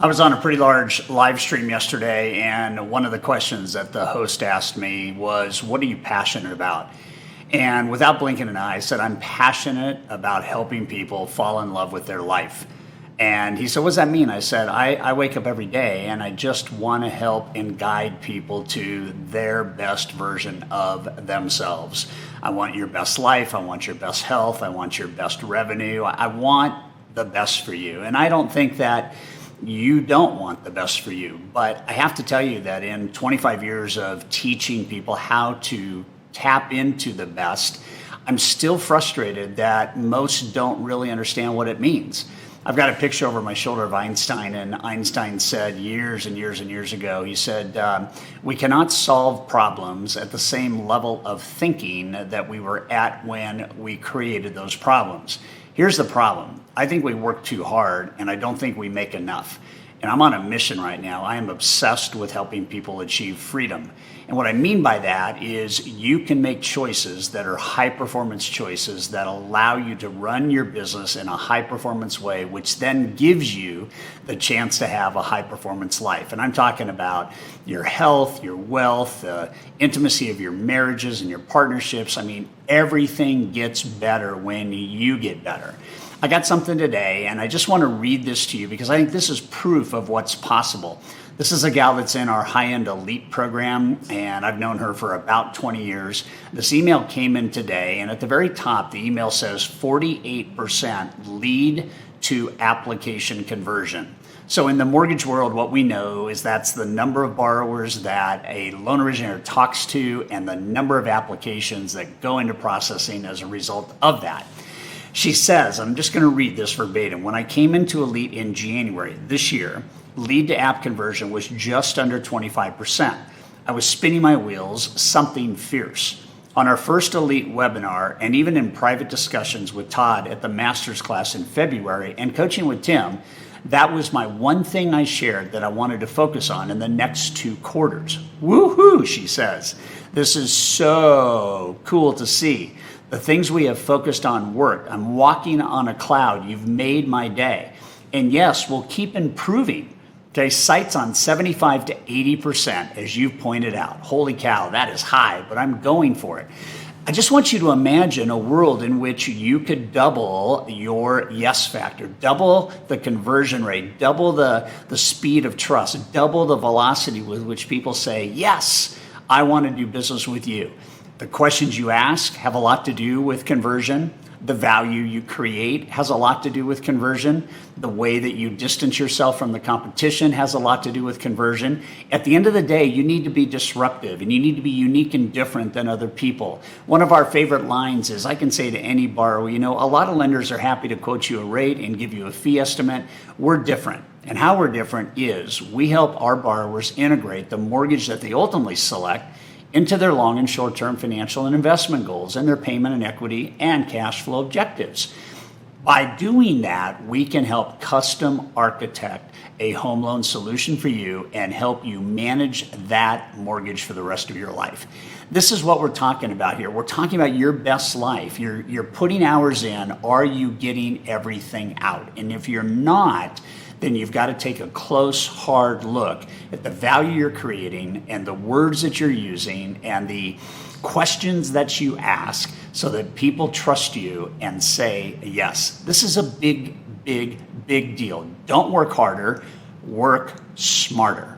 I was on a pretty large live stream yesterday, and one of the questions that the host asked me was, what are you passionate about? And without blinking an eye, I said, I'm passionate about helping people fall in love with their life. And he said, what does that mean? I said, I wake up every day and I just want to help and guide people to their best version of themselves. I want your best life. I want your best health. I want your best revenue. I want the best for you. And I don't think that you don't want the best for you. But I have to tell you that in 25 years of teaching people how to tap into the best, I'm still frustrated that most don't really understand what it means. I've got a picture over my shoulder of Einstein, and Einstein said years and years and years ago, he said, we cannot solve problems at the same level of thinking that we were at when we created those problems. Here's the problem. I think we work too hard, and I don't think we make enough. And I'm on a mission right now. I am obsessed with helping people achieve freedom. And what I mean by that is you can make choices that are high performance choices that allow you to run your business in a high performance way, which then gives you the chance to have a high performance life. And I'm talking about your health, your wealth, the intimacy of your marriages and your partnerships. I mean, everything gets better when you get better. I got something today, and I just want to read this to you because I think this is proof of what's possible. This is a gal that's in our high-end elite program, and I've known her for about 20 years. This email came in today, and at the very top, the email says 48% lead to application conversion. So in the mortgage world, what we know is that's the number of borrowers that a loan originator talks to and the number of applications that go into processing as a result of that. She says, I'm just going to read this verbatim. When I came into Elite in January this year, lead to app conversion was just under 25%. I was spinning my wheels, something fierce. On our first Elite webinar, and even in private discussions with Todd at the master's class in February and coaching with Tim, that was my one thing I shared that I wanted to focus on in the next 2 quarters. Woohoo, she says. This is so cool to see. The things we have focused on work. I'm walking on a cloud. You've made my day. And yes, we'll keep improving. Okay, sites on 75 to 80%, as you've pointed out. Holy cow, that is high, but I'm going for it. I just want you to imagine a world in which you could double your yes factor, double the conversion rate, double the speed of trust, double the velocity with which people say, yes, I want to do business with you. The questions you ask have a lot to do with conversion. The value you create has a lot to do with conversion. The way that you distance yourself from the competition has a lot to do with conversion. At the end of the day, you need to be disruptive and you need to be unique and different than other people. One of our favorite lines is, I can say to any borrower, a lot of lenders are happy to quote you a rate and give you a fee estimate. We're different. And how we're different is we help our borrowers integrate the mortgage that they ultimately select into their long and short-term financial and investment goals and their payment and equity and cash flow objectives. By doing that, we can help custom architect a home loan solution for you and help you manage that mortgage for the rest of your life. This is what we're talking about here. We're talking about your best life. You're putting hours in. Are you getting everything out? And if you're not, then you've got to take a close, hard look at the value you're creating and the words that you're using and the questions that you ask so that people trust you and say yes. This is a big, big, big deal. Don't work harder, work smarter.